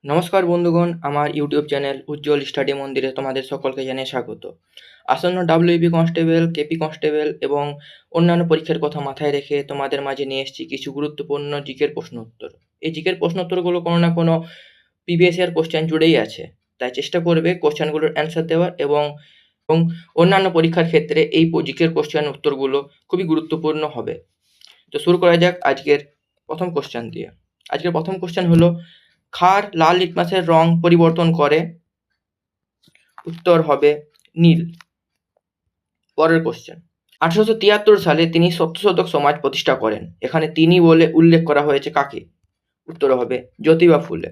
নমস্কার বন্ধুগণ, আমার ইউটিউব চ্যানেল উজ্জ্বল স্টাডি মন্দিরে তোমাদের সকলকে জানিয়ে স্বাগত। আসন্ন ডাব্লিউবি কনস্টেবল, কেপি কনস্টেবল এবং অন্যান্য পরীক্ষার কথা মাথায় রেখে তোমাদের মাঝে নিয়ে এসেছি কিছু গুরুত্বপূর্ণ জিকের প্রশ্ন উত্তর। এই জিকের প্রশ্ন উত্তরগুলো কোনো না কোনো প্রিভিয়াস ইয়ার কোশ্চেন জুড়েই আছে, তাই চেষ্টা করবে কোশ্চেনগুলোর অ্যান্সার দেওয়ার এবং অন্যান্য পরীক্ষার ক্ষেত্রে এই জিকের কোশ্চেন উত্তরগুলো খুবই গুরুত্বপূর্ণ হবে। তো শুরু করা যাক আজকের প্রথম কোশ্চেন দিয়ে। আজকের প্রথম কোশ্চেন হলো, ক্ষার লাল লিটমাসের রং পরিবর্তন করে। উত্তর হবে নীল। পরের কোশ্চেন, 1873 সালে তিনি সত্যশোধক সমাজ প্রতিষ্ঠা করেন। এখানে তিনি বলে উল্লেখ করা হয়েছে কাকে? উত্তর হবে জ্যোতিবা ফুলে।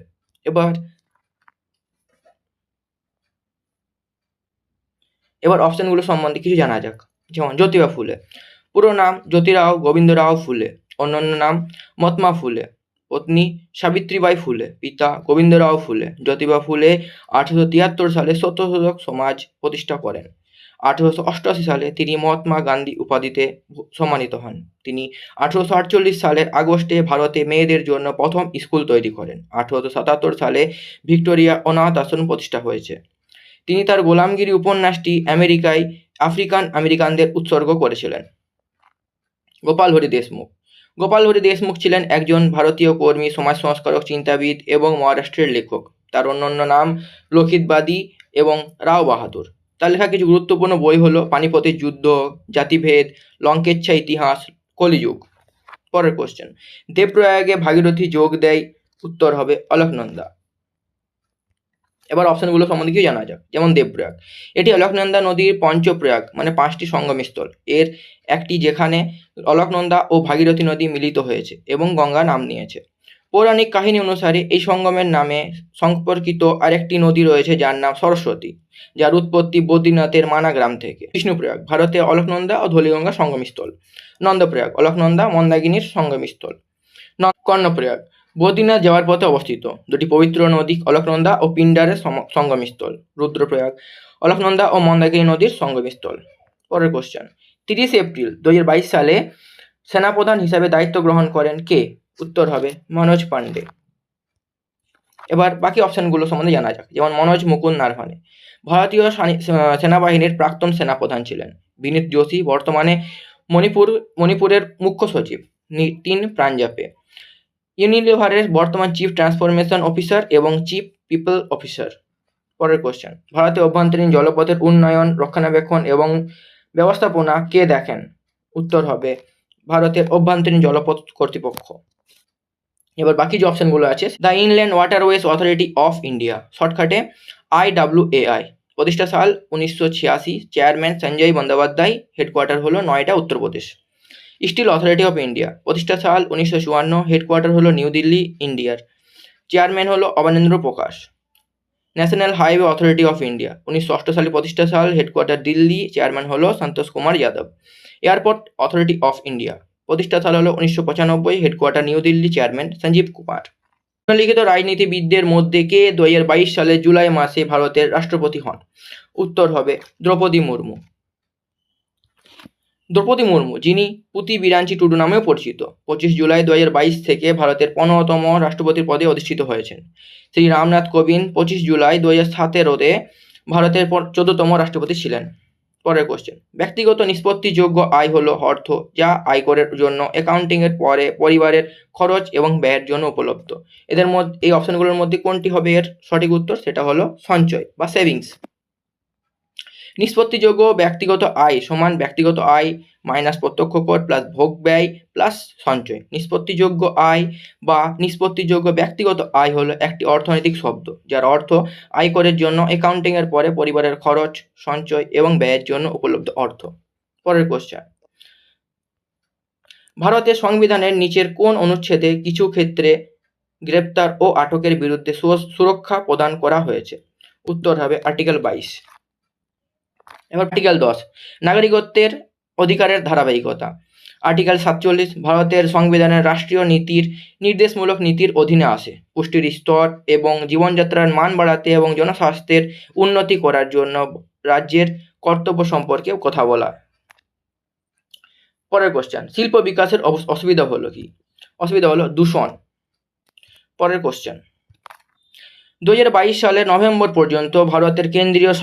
এবার অপশনগুলো সম্বন্ধে কিছু জানা যাক। যেমন জ্যোতিবা ফুলে, পুরো নাম জ্যোতিরাও গোবিন্দরাও ফুলে, অন্যান্য নাম মহাত্মা ফুলে, পত্নী সাবিত্রীবাই ফুলে, পিতা গোবিন্দরাও ফুলে। জ্যোতিবা ফুলে 1873 সালে সত্যশোধক সমাজ প্রতিষ্ঠা করেন। 1888 সালে তিনি মহাত্মা গান্ধী উপাধিতে সম্মানিত হন। তিনি 1848 সালের আগস্টে ভারতে মেয়েদের জন্য প্রথম স্কুল তৈরি করেন। 1877 সালে ভিক্টোরিয়া অনাথ আশ্রম প্রতিষ্ঠা হয়েছে। তিনি তার গোলামগিরি উপন্যাসটি আমেরিকায় আফ্রিকান আমেরিকানদের উৎসর্গ করেছিলেন। গোপাল হরি দেশমুখ, গোপাল হরি দেশমুখ ছিলেন একজন ভারতীয় কর্মী, সমাজ সংস্কারক, চিন্তাবিদ এবং মহারাষ্ট্রের লেখক। তার অন্যান্য নাম লোহিতবাদী এবং রাও বাহাদুর। তার লেখা কিছু গুরুত্বপূর্ণ বই হলো পানিপথের যুদ্ধ, জাতিভেদ, লঙ্কেচ্ছা ইতিহাস, কলিযুগ। পরের কোশ্চেন, দেবপ্রয়াগে ভাগীরথী যোগ দেয়। উত্তর হবে অলকনন্দা। এবার অপশনগুলো সম্বন্ধে কিছু জানা যাক। যেমন দেবপ্রয়াগ, এটি অলকনন্দা নদীর পঞ্চপ্রয়াগ মানে 5টি সঙ্গমস্থল এর একটি, যেখানে অলকনন্দা ও ভাগীরথী নদী মিলিত হয়েছে এবং গঙ্গা নাম নিয়েছে। পৌরাণিক কাহিনী অনুসারে এই সঙ্গমের নামে সম্পর্কিত আরেকটি নদী রয়েছে যার নাম সরস্বতী, যার উৎপত্তি বদ্রীনাথের মানা গ্রাম থেকে। বিষ্ণুপ্রয়াগ ভারতে অলকনন্দা ও ধলিগঙ্গা সঙ্গমস্থল। নন্দপ্রয়াগ অলকনন্দা মন্দাকিনীর সঙ্গমস্থল। কর্ণপ্রয়াগ বদ্রীনাথ যাওয়ার পথে অবস্থিত দুটি পবিত্র নদী অলকনন্দা ও পিণ্ডারের সঙ্গমস্থল। রুদ্রপ্রয়াগ অলকনন্দা ও মন্দাকিনী নদীর সঙ্গমস্থল। পরের কোশ্চেন, 30 এপ্রিল 2022 সালে সেনাপ্রধান হিসাবে দায়িত্ব গ্রহণ করেন কে? উত্তর হবে মনোজ পান্ডে। এবার বাকি অপশনগুলো সম্বন্ধে জানা যাক। যেমন মনোজ মুকুন্দ নারভানে ভারতীয় সেনাবাহিনীর প্রাক্তন সেনাপ্রধান ছিলেন। বিনীত যোশী বর্তমানে মণিপুরের মুখ্য সচিব। নিতিন প্রাঞ্জাপে ইউনিলিভারের বর্তমান চিফ ট্রান্সফরমেশন অফিসার এবং চিফ পিপল অফিসার। পরের কোশ্চেন, ভারতের অভ্যন্তরীণ জলপথের উন্নয়ন, রক্ষণাবেক্ষণ এবং ব্যবস্থাপনা কে দেখেন? উত্তর হবে ভারতের অভ্যন্তরীণ জলপথ কর্তৃপক্ষ। এবার বাকি যে অপশনগুলো আছে, the inland waterways authority of India, শর্টকাটে IWAI, প্রতিষ্ঠা সাল 1986, চেয়ারম্যান সঞ্জয় বন্দ্যোপাধ্যায়, হেডকোয়ার্টার হলো Noida, Uttar Pradesh. Steel authority of India, প্রতিষ্ঠা সাল 1954, হেডকোয়ার্টার হলো নিউ দিল্লি, ইন্ডিয়ার। চেয়ারম্যান হলো Abanindra Prakash. National highway authority of India, 1908 সালে প্রতিষ্ঠা সাল, হেডকোয়ার্টার দিল্লি, চেয়ারম্যান হলো Santosh Kumar Yadav. Airport authority of India, প্রতিষ্ঠা সাল হলো 1995, headquarter new Delhi, chairman Sanjeev Kumar. নিম্নলিখিত রাজনীতিবিদদের মধ্যে কে 2022 সালের জুলাই মাসে ভারতের রাষ্ট্রপতি হন? উত্তর হবে দ্রৌপদী মুর্মু। দ্রৌপদী মুর্মু, যিনি পুতি বিরাঞ্চি টুডু নামেও পরিচিত, 25 জুলাই 2022 থেকে ভারতের 15তম রাষ্ট্রপতির পদে অধিষ্ঠিত হয়েছেন। শ্রী রামনাথ কোবিন্দ 25 জুলাই 2017-তে ভারতের 14তম রাষ্ট্রপতি ছিলেন। পরের কোশ্চেন, ব্যক্তিগত নিষ্পত্তিযোগ্য আয় হলো অর্থ যা আয়করের জন্য অ্যাকাউন্টিংয়ের পরে পরিবারের খরচ এবং ব্যয়ের জন্য উপলব্ধ। এদের মধ্যে এই অপশনগুলোর মধ্যে কোনটি হবে এর সঠিক উত্তর? সেটা হলো সঞ্চয় বা সেভিংস। নিষ্পত্তিযোগ্য ব্যক্তিগত আয় সমান ব্যক্তিগত আয় মাইনাস প্রত্যক্ষ কর প্লাস ভোগ ব্যয় প্লাস সঞ্চয়। নিষ্পত্তিযোগ্য আয় বা নিষ্পত্তিযোগ্য ব্যক্তিগত আয় হলো একটি অর্থনৈতিক শব্দ যার অর্থ আয়করের জন্য অ্যাকাউন্টিংয়ের পরে পরিবারের খরচ, সঞ্চয় এবং ব্যয়ের জন্য উপলব্ধ অর্থ। পরের কোশ্চেন, ভারতের সংবিধানের নিচের কোন অনুচ্ছেদে কিছু ক্ষেত্রে গ্রেপ্তার ও আটকের বিরুদ্ধে সুরক্ষা প্রদান করা হয়েছে? উত্তর হবে আর্টিকেল 22। এবার আর্টিকেল 10, নাগরিকত্বের অধিকারের ধারাবাহিকতা। আর্টিকেল 47, ভারতের সংবিধানের রাষ্ট্রীয় নীতির নির্দেশমূলক নীতির অধীনে আসে। পুষ্টির স্তর এবং জীবনযাত্রার মান বাড়াতে এবং জনস্বাস্থ্যের উন্নতি করার জন্য রাজ্যের কর্তব্য সম্পর্কে কথা বলা। পরের কোশ্চেন, শিল্প বিকাশের অসুবিধা হলো কি? অসুবিধা হলো দূষণ। পরের কোশ্চেন, 2022 সালের নভেম্বর পর্যন্ত ভারতের কেন্দ্রীয়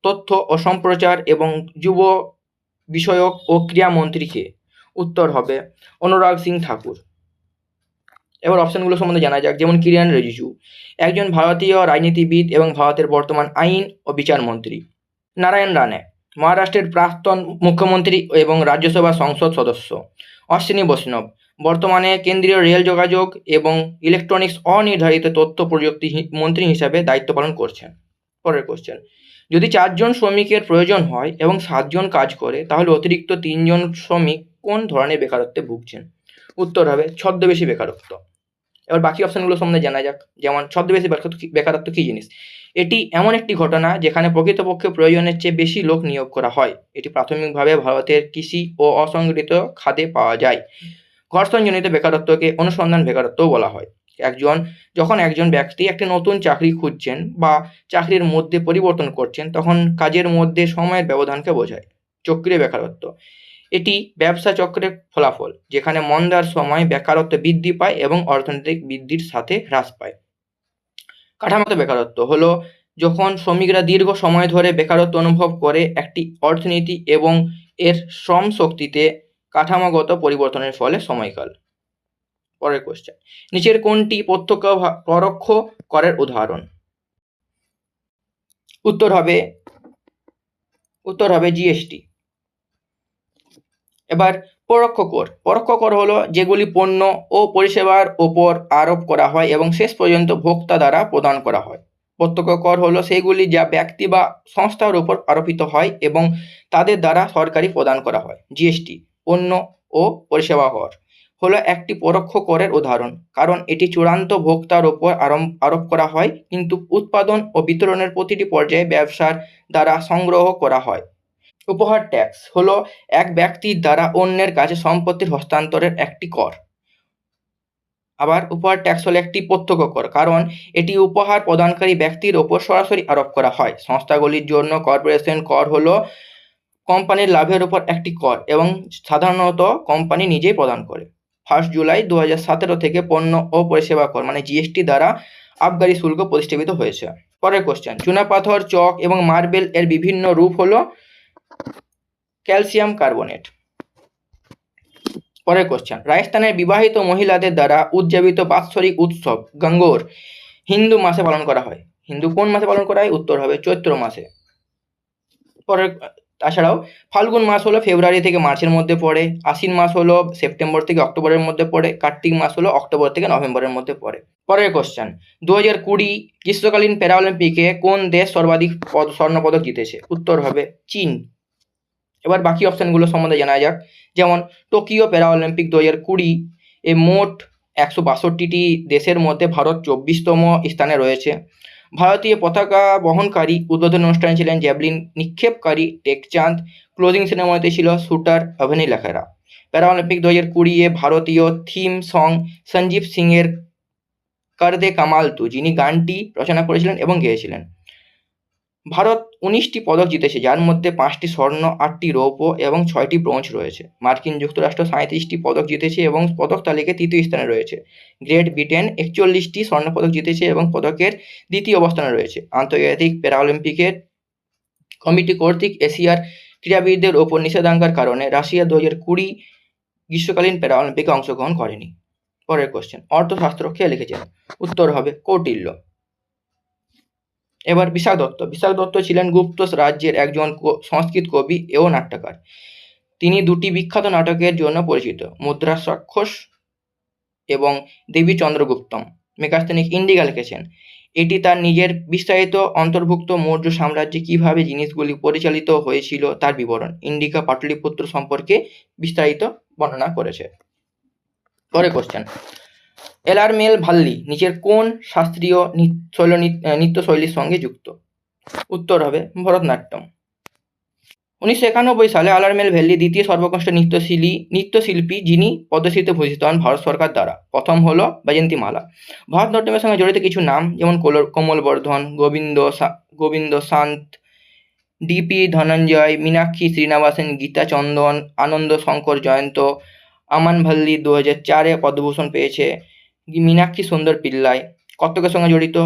তথ্য ও সম্প্রচার এবং যুব বিষয়ক ও ক্রীড়া মন্ত্রী কে? উত্তর হবে অনুরাগ সিং ঠাকুর। এবার অপশনগুলো সম্বন্ধে জানা যাক, যেমন কিরেন রিজিজু একজন ভারতীয় রাজনীতিবিদ এবং ভারতের বর্তমান আইন ও বিচার মন্ত্রী। নারায়ণ রানে মহারাষ্ট্রের প্রাক্তন মুখ্যমন্ত্রী এবং রাজ্যসভা সংসদ সদস্য। অশ্বিনী বৈষ্ণব বর্তমানে কেন্দ্রীয় রেল যোগাযোগ এবং ইলেকট্রনিক্স অনির্ধারিত তথ্য প্রযুক্তি মন্ত্রী হিসাবে দায়িত্ব পালন করছেন। পরের কোশ্চেন, যদি 4 জন শ্রমিকের প্রয়োজন হয় এবং 7 জন কাজ করে, তাহলে অতিরিক্ত 3 জন শ্রমিক কোন ধরনের বেকারত্বে ভুগছেন? উত্তর হবে ছদ্মবেশী বেকারত্ব। এবার বাকি অপশনগুলো সম্বন্ধে জানা যাক, যেমন ছদ্মবেশী বেকারত্ব কী জিনিস? এটি এমন একটি ঘটনা যেখানে প্রকৃতপক্ষে প্রয়োজনের চেয়ে বেশি লোক নিয়োগ করা হয়। এটি প্রাথমিকভাবে ভারতের কৃষি ও অসংগঠিত খাতে পাওয়া যায়। ঘর্ষণজনিত বেকারত্বকে অনুসন্ধান বেকারত্বও বলা হয়। যখন একজন ব্যক্তি একটি নতুন চাকরি খুঁজছেন বা চাকরির মধ্যে পরিবর্তন করছেন, তখন কাজের মধ্যে সময়ের ব্যবধানকে বোঝায়। চক্রীয় বেকারত্ব এটি ব্যবসা চক্রের ফলাফল, যেখানে মন্দার সময় বেকারত্ব বৃদ্ধি পায় এবং অর্থনৈতিক বৃদ্ধির সাথে হ্রাস পায়। কাঠামোগত বেকারত্ব হলো যখন শ্রমিকরা দীর্ঘ সময় ধরে বেকারত্ব অনুভব করে একটি অর্থনীতি এবং এর শ্রম শক্তিতে কাঠামোগত পরিবর্তনের ফলে সময়কাল। পরের কোশ্চেন, নিচের কোনটি পরোক্ষ করের উদাহরণ? উত্তর হবে জিএসটি। এবার পরোক্ষ কর হলো যেগুলি পণ্য ও পরিষেবার ওপর আরোপ করা হয় এবং শেষ পর্যন্ত ভোক্তা দ্বারা প্রদান করা হয়। প্রত্যক্ষ কর হলো সেগুলি যা ব্যক্তি বা সংস্থার উপর আরোপিত হয় এবং তাদের দ্বারা সরকারি প্রদান করা হয়। জিএসটি পণ্য ও পরিষেবা কর হলো একটি পরোক্ষ করের উদাহরণ, কারণ এটি চূড়ান্ত ভোক্তার ওপর আরোপ করা হয় কিন্তু উৎপাদন ও বিতরণের প্রতিটি পর্যায়ে ব্যবসার দ্বারা সংগ্রহ করা হয়। উপহার ট্যাক্স হলো এক ব্যক্তির দ্বারা অন্যের কাছে সম্পত্তির হস্তান্তরের একটি কর। আবার উপহার ট্যাক্স হলো একটি প্রত্যক্ষ কর, কারণ এটি উপহার প্রদানকারী ব্যক্তির ওপর সরাসরি আরোপ করা হয়। সংস্থাগুলির জন্য কর্পোরেশন কর হলো কোম্পানির লাভের উপর একটি কর এবং সাধারণত কোম্পানি নিজেই প্রদান করে। 1 জুলাই 2017 থেকে পণ্য ও পরিষেবা কর মানে জিএসটি দ্বারা আবগারি শুল্ক প্রতিষ্ঠিত হয়েছে। পরের কোশ্চেন, চুনাপাথর, চক এবং মার্বেল এর বিভিন্ন রূপ হলো ক্যালসিয়াম কার্বনেট। পরের কোশ্চেন, রাজস্থানের বিবাহিত মহিলাদের দ্বারা উদযাপিত বাৎসরিক উৎসব গঙ্গোর হিন্দু মাসে পালন করা হয়। হিন্দু কোন মাসে পালন করা হয়? উত্তর হবে চৈত্র মাসে। তাছাড়াও ফাল্গুন মাস হলো ফেব্রুয়ারি থেকে মার্চের মধ্যে পড়ে, আশ্বিন মাস হলো সেপ্টেম্বর থেকে অক্টোবরের মধ্যে পড়ে, কার্তিক মাস হলো অক্টোবর থেকে নভেম্বরের মধ্যে পড়ে। পরের কোশ্চেন, 2020 গ্রীষ্মকালীন প্যারাঅলিম্পিকে কোন দেশ সর্বাধিক স্বর্ণপদক জিতেছে? উত্তর হবে চীন। এবার বাকি অপশানগুলো সম্বন্ধে জানা যাক, যেমন টোকিও প্যারাঅলিম্পিক 2020 এ মোট 162টি দেশের মধ্যে ভারত 24তম স্থানে রয়েছে। ভারতীয় পতাকা বহনকারী উদ্বোধনী অনুষ্ঠানে ছিলেন জ্যাভলিন নিক্ষেপকারী টেকচাঁদ। ক্লোজিং সেরেমনিতে ছিল শুটার অভিনী লেখারা। প্যারাঅলিম্পিক 2020 এ ভারতীয় থিম সং সঞ্জীব সিংয়ের কর দে কামাল তু, যিনি গানটি রচনা করেছিলেন এবং গেয়েছিলেন। ভারত 19টি পদক জিতেছে, যার মধ্যে 5টি স্বর্ণ, 8টি রৌপ্য এবং 6টি ব্রোঞ্জ রয়েছে। মার্কিন যুক্তরাষ্ট্র 37টি পদক জিতেছে এবং পদক তালিকায় তৃতীয় স্থানে রয়েছে। গ্রেট ব্রিটেন 41টি স্বর্ণপদক জিতেছে এবং পদকের দ্বিতীয় অবস্থানে রয়েছে। আন্তর্জাতিক প্যারাঅলিম্পিকের কমিটি কর্তৃক এশিয়ার ক্রীড়াবিদদের ওপর নিষেধাজ্ঞার কারণে রাশিয়া 2020 গ্রীষ্মকালীন প্যারাঅলিম্পিকে অংশগ্রহণ করেনি। পরের কোশ্চেন, অর্থশাস্ত্র কে লিখেছেন? উত্তর হবে কৌটিল্য। এবার বিশাখ দত্ত ছিলেন গুপ্ত রাজ্যের একজন সংস্কৃত কবি ও নাট্যকার। তিনি 2টি বিখ্যাত নাটকের জন্য পরিচিত, মুদ্রার রাক্ষস এবং দেবী চন্দ্রগুপ্তম। মেগাস্থানিক ইন্ডিকা লিখেছেন। এটি তার নিজের বিস্তারিত অন্তর্ভুক্ত মৌর্য সাম্রাজ্যে কিভাবে জিনিসগুলি পরিচালিত হয়েছিল তার বিবরণ। ইন্ডিকা পাটলিপুত্র সম্পর্কে বিস্তারিত বর্ণনা করেছে। পরের কোশ্চেন, এলারমেল ভাল্লি নিচের কোন শাস্ত্রীয় নৃত্যশৈলীর সঙ্গে যুক্ত? উত্তর হবে ভরতনাট্যম। 1991 সালে আলারমেল ভ্যালি দ্বিতীয় সর্বকনিষ্ঠ নৃত্যশিল্পী যিনি পদ্মশ্রীতে ভূষিত হন ভারত সরকার দ্বারা। প্রথম হলো বৈজয়ন্তী মালা। ভরতনাট্যমের সঙ্গে জড়িত কিছু নাম, যেমন কোমল বর্ধন, গোবিন্দ শান্ত, ডিপি ধনঞ্জয়, মীনাক্ষী শ্রীনিবাসন, গীতা চন্দন, আনন্দ শঙ্কর জয়ন্ত। আমান ভাল্লি 2004 পদ্মভূষণ পেয়েছে। মীনাক্ষী সুন্দর পিল্লাই। কত্থকের সঙ্গে জড়িত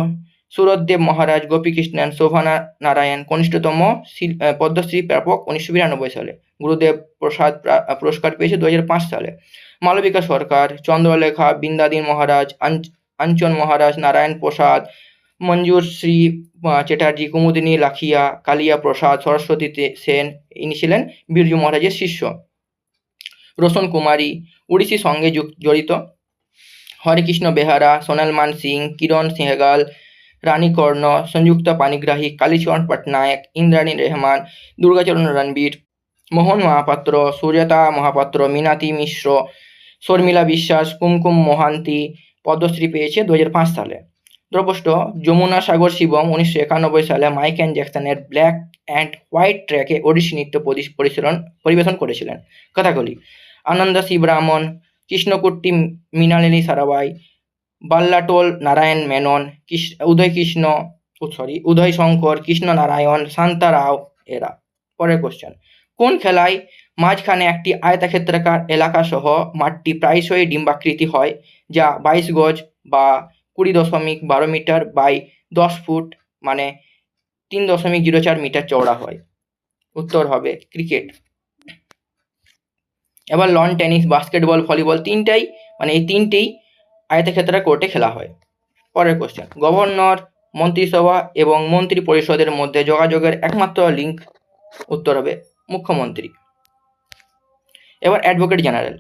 সুরতদেব মহারাজ, গোপীকৃষ্ণন, শোভনা নারায়ণ কনিষ্ঠতম পদ্মশ্রী প্রাপক 1992 সালে। গুরুদেব প্রসাদ পুরস্কার পেয়েছে 2005 সালে। মালবিকা সরকার, চন্দ্রলেখা, বৃন্দাদিন মহারাজ, আঞ্চন মহারাজ, নারায়ণ প্রসাদ, মঞ্জুর শ্রী চ্যাটার্জি, কুমুদিনী লাখিয়া, কালিয়া প্রসাদ, সরস্বতী সেন ইনি ছিলেন বিরজু মহারাজের শিষ্য। রোশন কুমারী উড়িষ্যি সঙ্গে জড়িত। হরেকৃষ্ণ বেহারা, সোনালমান সিং, কিরণ সেহগাল, রানী কর্ণ, সংযুক্তা পানিগ্রাহী, কালীচরণ পটনায়ক, ইন্দ্রাণী রহমান, দুর্গাচরণ রণবীর, মোহন মহাপাত্র, সুজাতা মহাপাত্র, মিনাতি মিশ্র, শর্মিলা বিশ্বাস, কুমকুম মোহান্তি পদ্মশ্রী পেয়েছে 2005 সালে। দ্রবষ্ট যমুনা সাগর শিবম 1991 সালে মাইক অ্যান্ড জ্যাকসনের ব্ল্যাক অ্যান্ড হোয়াইট ট্র্যাকে ওডিসি নৃত্য পরিবেশন করেছিলেন। কথাগুলি: আনন্দ শিবরামন, কৃষ্ণকুট্টি মৃণালিনী সারাভাই, বাল্লাটোল নারায়ণ মেনন, উদয় শঙ্কর, কৃষ্ণ নারায়ণ, শান্তা রাও এরা। পরের কোশ্চেন: কোন খেলায় মাঝখানে একটি আয়তাক্ষেত্রাকার এলাকা সহ মাঠটি প্রায়শই ডিম্বাকৃতি হয়, যা 22 গজ বা 20.12 মিটার বাই 10 ফুট মানে 3.04 মিটার চওড়া হয়? উত্তর হবে ক্রিকেট। এবার লন টেনিস, বাস্কেটবল, ভলিবল এই তিনটেই আয়তক্ষেত্রাকার কোর্টে খেলা হয়। পরের কোশ্চেন: গভর্নর, মন্ত্রিসভা এবং মন্ত্রী পরিষদের মধ্যে যোগাযোগের একমাত্র লিঙ্ক? উত্তর হবে মুখ্যমন্ত্রী। এবার অ্যাডভোকেট জেনারেল।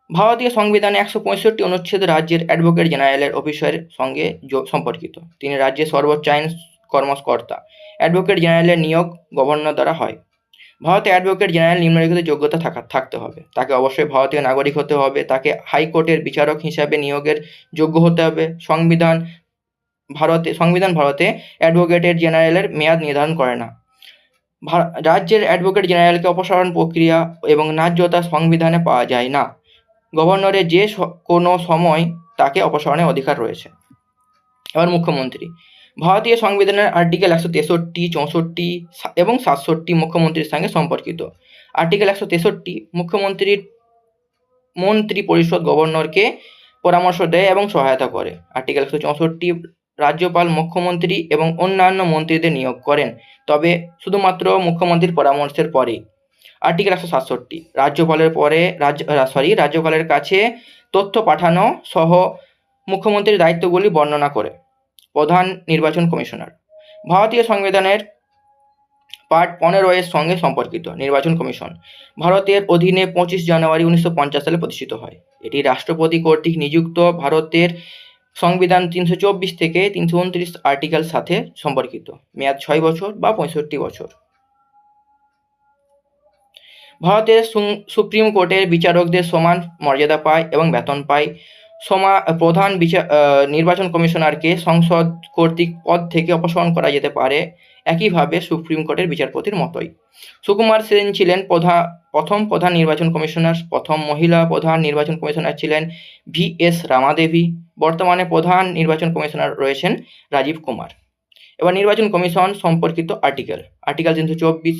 ভারতীয় সংবিধানে 165 অনুচ্ছেদ রাজ্যের অ্যাডভোকেট জেনারেলের অফিসের সঙ্গে সম্পর্কিত। তিনি রাজ্যের সর্বোচ্চ আইন কর্মকর্তা। অ্যাডভোকেট জেনারেলের নিয়োগ গভর্নর দ্বারা হয়। ভারতে অ্যাডভোকেট জেনারেল নিম্নলিখিত যোগ্যতা থাকতে হবে: তাকে অবশ্যই ভারতীয় নাগরিক হতে হবে, তাকে হাইকোর্টের বিচারক হিসাবে নিয়োগের যোগ্য হতে হবে। সংবিধান ভারতে অ্যাডভোকেট জেনারেলের মেয়াদ নির্ধারণ করে না। রাজ্যের অ্যাডভোকেট জেনারেলকে অপসারণ প্রক্রিয়া এবং ন্যায্যতা সংবিধানে পাওয়া যায় না। গভর্নরের যে কোনো সময় তাকে অপসারণের অধিকার রয়েছে। এবার মুখ্যমন্ত্রী। ভারতীয় সংবিধানের আর্টিকেল 163, 64 এবং 67 মুখ্যমন্ত্রীর সঙ্গে সম্পর্কিত। আর্টিকেল 163 মন্ত্রী পরিষদ গভর্নরকে পরামর্শ দেয় এবং সহায়তা করে। আর্টিকেল 164 রাজ্যপাল মুখ্যমন্ত্রী এবং অন্যান্য মন্ত্রীদের নিয়োগ করেন, তবে শুধুমাত্র মুখ্যমন্ত্রীর পরামর্শের পরে। আর্টিকেল 167 রাজ্যপালের কাছে তথ্য পাঠানো সহ মুখ্যমন্ত্রীর দায়িত্বগুলি বর্ণনা করে। প্রধান নির্বাচন কমিশনার। ভারতীয় সংবিধানের পার্ট 15 এর সঙ্গে সম্পর্কিত। নির্বাচন কমিশন ভারতের অধীনে 25 জানুয়ারি 1950 সালে প্রতিষ্ঠিত হয়। এটি রাষ্ট্রপতি কর্তৃক নিযুক্ত। ভারতের সংবিধান 324 থেকে 329 আর্টিকেল সাথে সম্পর্কিত। মেয়াদ 6 বছর বা 65 বছর। ভারতের সুপ্রিম কোর্টের বিচারকদের সমান মর্যাদা পায় এবং বেতন পায়। প্রধান নির্বাচন কমিশনারকে সংসদ কর্তৃক পদ থেকে অপসারণ করা যেতে পারে, একইভাবে সুপ্রিম কোর্টের বিচারপতির মতোই। সুকুমার সেন ছিলেন প্রথম প্রধান নির্বাচন কমিশনার। প্রথম মহিলা প্রধান নির্বাচন কমিশনার ছিলেন VS রামাদেবী। বর্তমানে প্রধান নির্বাচন কমিশনার রয়েছেন রাজীব কুমার। এবার নির্বাচন কমিশন সম্পর্কিত আর্টিকেল 324।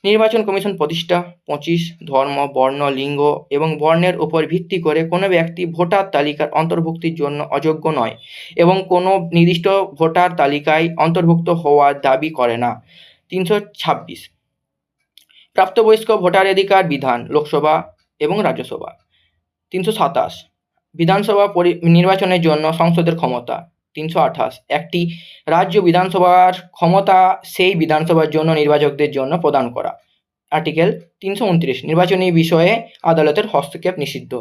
নির্বাচন কমিশন প্রতিষ্ঠা: 25 ধর্ম, বর্ণ, লিঙ্গ এবং বর্ণের উপর ভিত্তি করে কোনো ব্যক্তি ভোটার তালিকার অন্তর্ভুক্তির জন্য অযোগ্য নয় এবং কোনো নির্দিষ্ট ভোটার তালিকায় অন্তর্ভুক্ত হওয়ার দাবি করে না। 326 প্রাপ্তবয়স্ক ভোটাধিকার বিধান, লোকসভা এবং রাজ্যসভা। 327 বিধানসভা নির্বাচনের জন্য সংসদের ক্ষমতা। 328 একটি রাজ্য বিধানসভার ক্ষমতা সেই বিধানসভার জন্য নির্বাচকদের জন্য প্রদান করা। আর্টিকেল 329 নির্বাচনী বিষয়ে আদালতের হস্তক্ষেপ নিষিদ্ধ।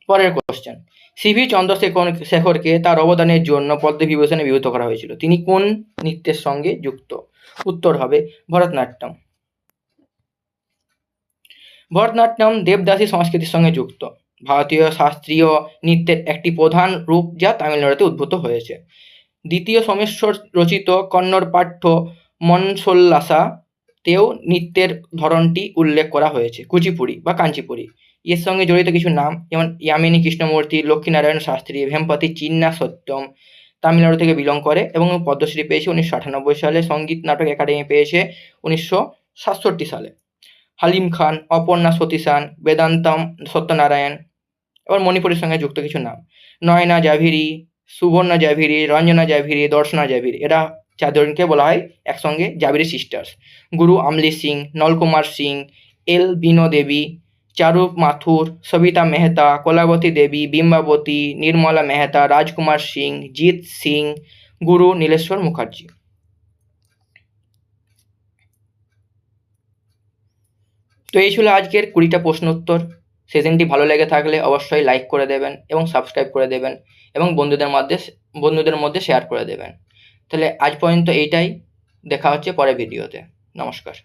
পরের কোশ্চেন: CV চন্দ্রশেখরকে তার অবদানের জন্য পদ্মবিভূষণে বিভূষিত করা হয়েছিল। তিনি কোন নৃত্যের সঙ্গে যুক্ত? উত্তর হবে ভরতনাট্যম। ভরতনাট্যম দেবদাসী সংস্কৃতির সঙ্গে যুক্ত। ভারতীয় শাস্ত্রীয় নৃত্যের একটি প্রধান রূপ যা তামিলনাড়ুতে উদ্ভূত হয়েছে। দ্বিতীয় সোমেশ্বর রচিত কন্নড় পাঠ্য মনসোল্লাসাতেও নৃত্যের ধরনটি উল্লেখ করা হয়েছে। কুচিপুড়ি বা কাঞ্চিপুরি। এর সঙ্গে জড়িত কিছু নাম যেমন ইয়ামিনী কৃষ্ণমূর্তি, লক্ষ্মীনারায়ণ শাস্ত্রী, ভেমপতি চিন্না সত্যম তামিলনাড়ু থেকে বিলং করে এবং পদ্মশ্রী পেয়েছে 1998 সালে। সঙ্গীত নাটক একাডেমি পেয়েছে 1967 সালে। হালিম খান, অপর্ণা সতীশান, বেদান্তম সত্যনারায়ণ এবার মণিপুরের সঙ্গে যুক্ত কিছু নাম: নয়না জাভিরি, সুবর্ণা জাভিরি, রঞ্জনা জাভিরি, দর্শনা জাভিরি। এরা চারজনকে বলা হয় একসঙ্গে জাভিরি সিস্টার্স। গুরু আমলি সিং, নলকুমার সিং, এল বিনো দেবী, চারু মাথুর, সবিতা মেহতা, কলাবতী দেবী, বিম্বাবতী, নির্মলা মেহতা, রাজকুমার সিং, জিৎ সিং, গুরু নীলেশ্বর মুখার্জি। তো এই ছিল আজকের 20টা প্রশ্ন উত্তর। সেশনটি ভালো লেগে থাকলে অবশ্যই লাইক করে দেবেন এবং সাবস্ক্রাইব করে দেবেন এবং বন্ধুদের মধ্যে শেয়ার করে দেবেন। তাহলে আজ পর্যন্ত এইটাই। দেখা হচ্ছে পরের ভিডিওতে। নমস্কার।